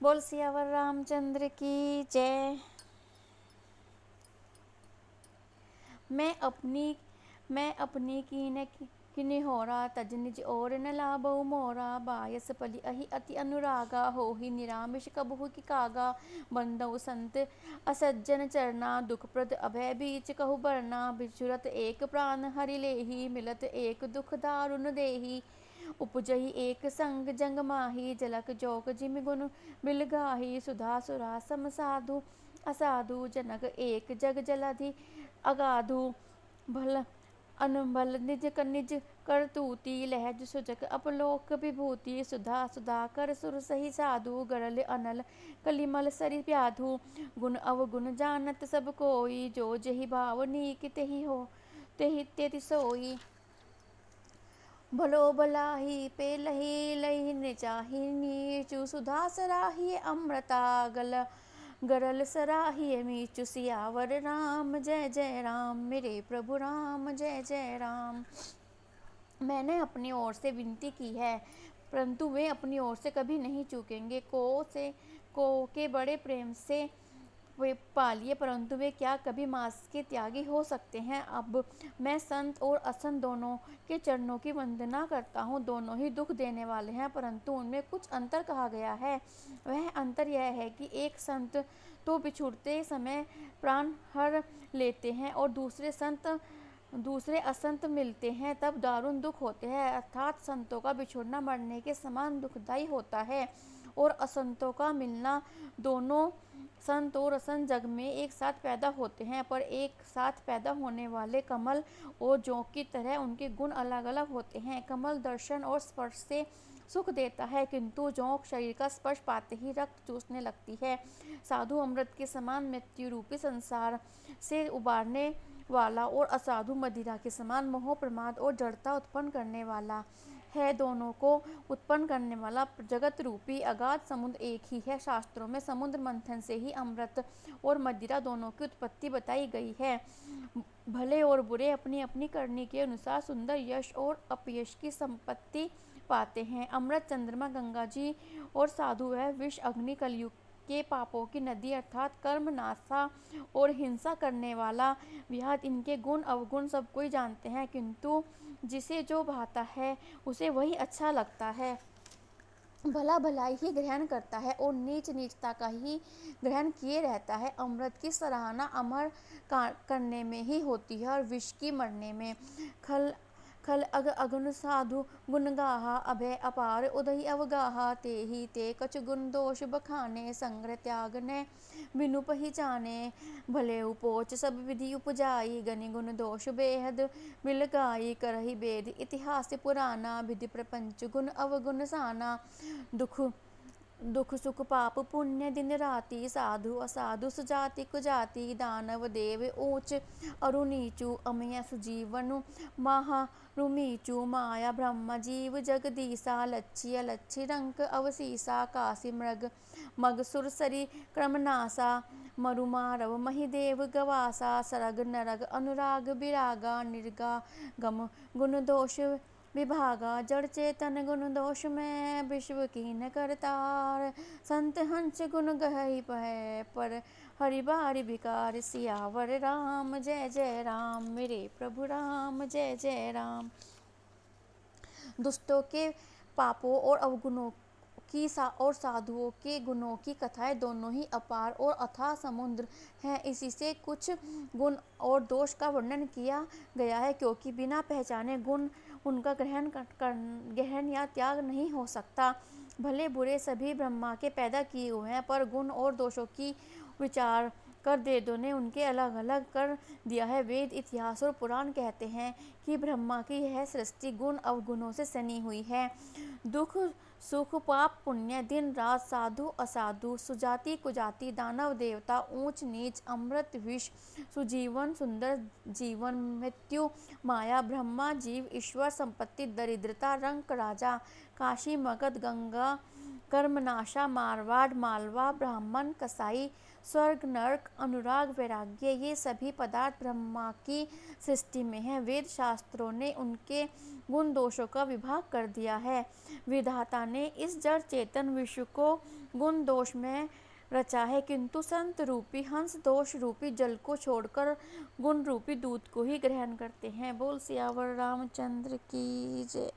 बोल सियावर रामचंद्र की जय। मैं अपनी किने होरा तज निज और न लाभो मोरा बायस पली अहि अति अनुरागा हो ही निरामिष कबहु की कागा बंदौ संत असज्जन चरना दुख प्रद अभय बीच कहु बरना बिछुरत एक प्राण हरि लेही मिलत एक दुख दारुण देही उपजही एक संग जंग माही जलक जोग जिमि गुण मिल गाही सुधा सुरा सम साधु असाधु जनक एक जग जलधि अगाधु भल अनुबल निज करतूती लहज सुजक अपलोक विभूति सुधा सुधा कर सुर सही साधु गरल अनल कलिमल सरि प्याधु गुण अवगुण जानत सब कोई जो जही भाव नीक तेहि हो तेहि तेति सोई भलो भलाही पे लही लही निचाही नीचु सुधा सराही अमृता गरल सराही मीचु सियावर राम जय जय राम मेरे प्रभु राम जय जय राम। मैंने अपनी ओर से विनती की है परंतु वे अपनी ओर से कभी नहीं चूकेंगे। को के बड़े प्रेम से वे पालिए परंतु वे क्या कभी मांस के त्यागी हो सकते हैं। अब मैं संत और असंत दोनों के चरणों की वंदना करता हूँ। दोनों ही दुख देने वाले हैं परंतु उनमें कुछ अंतर कहा गया है। वह अंतर यह है कि एक संत तो बिछुड़ते समय प्राण हर लेते हैं और दूसरे असंत मिलते हैं तब दारुण दुख होते हैं। अर्थात संतों का बिछुड़ना मरने के समान दुखदायी होता है और असंतों का मिलना। दोनों संत और असंत जग में एक साथ पैदा होते हैं पर एक साथ पैदा होने वाले कमल और जोंक की तरह उनके गुण अलग अलग होते हैं। कमल दर्शन और स्पर्श से सुख देता है किंतु जोंक शरीर का स्पर्श पाते ही रक्त चूसने लगती है। साधु अमृत के समान मृत्यु रूपी संसार से उबारने वाला और असाधु मदिरा के समान मोह प्रमाद और जड़ता उत्पन्न करने वाला है। दोनों को उत्पन्न करने वाला जगत रूपी अगाध समुद्र एक ही है। शास्त्रों में समुद्र मंथन से ही अमृत और मदिरा दोनों की उत्पत्ति बताई गई है। भले और बुरे अपनी अपनी करनी के अनुसार सुंदर यश और अपयश की संपत्ति पाते हैं। अमृत चंद्रमा गंगा जी और साधु है विष अग्नि कलयुग के पापों की नदी अर्थात कर्म नाशा और हिंसा करने वाला व्याध। इनके गुण अवगुण सब कोई जानते हैं किंतु जिसे जो भाता है उसे वही अच्छा लगता है। भला भलाई ही ग्रहण करता है और नीच नीचता का ही ग्रहण किए रहता है। अमृत की सराहना अमर करने में ही होती है और विष की मरने में। खल अग अगुन साधु गुण गाहा अभय अपार उदय अवगाहा ते ही ते कछ गुण दोष बखाने संग्रह त्याग ने बिनु पहिचाने भले उपोच सब विधि उपजाई गनि गुण दोष बेहद मिल गाई करही वेद इतिहास पुराना विधि प्रपंच गुण अवगुण साना दुख सुख पाप पुण्य दिन राति साधु असाधु सुजाति कुजाति दानव देव ऊंच अरु नीचु अमय सुजीवनु महारुमीचु माया ब्रह्म जीव जगदीसा लच्छी अलच्छी रंक अवसीसा काशी मृग मग सुरसरी क्रमनासा मरुमारव महिदेव गवासा सरग नरग अनुराग विरागा निर्गा गम गुण दोष विभागा जड़ चेतन गुण दोष में विश्व कीन करतार संत हंस गुण गहई पह पर हरि बारी विकार सियावर राम जय जय राम मेरे प्रभु राम जय जय राम। दुष्टों के पापों और अवगुणों की और साधुओं के गुणों की कथाएं दोनों ही अपार और अथाह समुद्र हैं। इसी से कुछ गुण और दोष का वर्णन किया गया है क्योंकि बिना पहचाने गुण उनका ग्रहण या त्याग नहीं हो सकता। भले बुरे सभी ब्रह्मा के पैदा किए हुए हैं पर गुण और दोषों की विचार कर वेदों ने उनके अलग अलग कर दिया है। वेद इतिहास और पुराण कहते हैं कि ब्रह्मा की यह सृष्टि गुण अवगुणों से सनी हुई है। दुख सुख पाप पुण्य दिन रात साधु असाधु सुजाति कुजाति दानव देवता ऊंच नीच अमृत विष सुजीवन सुंदर जीवन मृत्यु माया ब्रह्मा जीव ईश्वर संपत्ति दरिद्रता रंक राजा काशी मगध गंगा कर्मनाशा, मारवाड़, मालवा, ब्राह्मण, कसाई, स्वर्ग, नरक, अनुराग, वैराग्य, ये सभी पदार्थ ब्रह्मा की सृष्टि में हैं। वेद शास्त्रों ने उनके गुण दोषों का विभाग कर दिया है। विधाता ने इस जड़ चेतन विश्व को गुण दोष में रचा है, किंतु संत रूपी हंस दोष रूपी जल को छोड़कर गुण रूपी दूध को ही ग्रहण करते हैं। बोल सियावर रामचंद्र की जय।